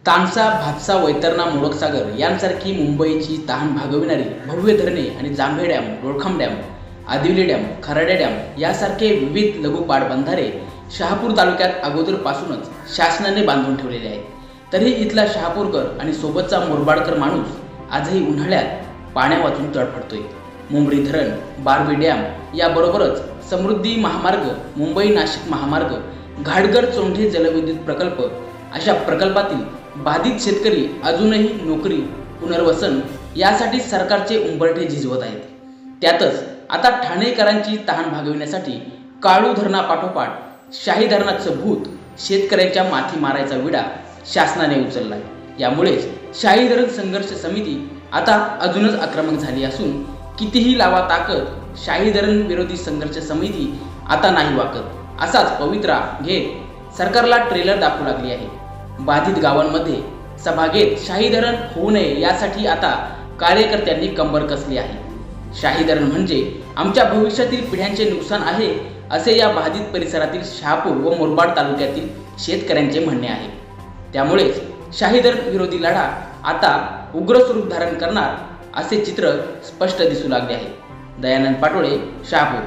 तानसा, भातसा, वैतरणा, मोडकसागर यांसारखी मुंबईची तहान भागविणारी भव्य धरणे आणि Jambhe dam, डोळखाम dam, आदिवली dam, खराड्या dam यासारखे विविध लघु पाटबंधारे शहापूर तालुक्यात अगोदरपासूनच शासनाने बांधून ठेवलेले आहेत. तरी इथला शहापूरकर आणि सोबतचा मोरबाडकर माणूस आजही उन्हाळ्यात पाण्या वाचून तडफडतोय. मुंबरी धरण, बारवी डॅम याबरोबरच समृद्धी महामार्ग, मुंबई नाशिक महामार्ग, घाटगर चोंढे जलविद्युत प्रकल्प अशा प्रकल्पातील बाधित शेतकरी अजूनही नोकरी, पुनर्वसन यासाठी सरकारचे उंबरठे झिजवत आहेत. त्यातच आता ठाणेकरांची तहान भागविण्यासाठी काळू धरणापाठोपाठ शाही धरणाचं भूत शेतकऱ्यांच्या माथी मारायचा विडा शासनाने उचललाय. यामुळेच शाही धरण संघर्ष समिती आता अजूनच आक्रमक झाली असून कितीही लावा ताकद, शाही धरण विरोधी संघर्ष समिती आता नाही वाकत असाच पवित्रा घेत सरकारला ट्रेलर दाखवू लागली आहे. बाधित गावांमध्ये सभा घेत शाही धरण होऊ नये यासाठी आता कार्यकर्त्यांनी कंबर कसली आहे. शाही धरण म्हणजे आमच्या भविष्यातील पिढ्यांचे नुकसान आहे असे या बाधित परिसरातील शहापूर व मुरबाड तालुक्यातील शेतकऱ्यांचे म्हणणे आहे. त्यामुळेच शाही धरण विरोधी लढा आता उग्र स्वरूप धारण करणार असे चित्र स्पष्ट दिसू लागले आहे. दयानंद पाटोळे, शहापूर.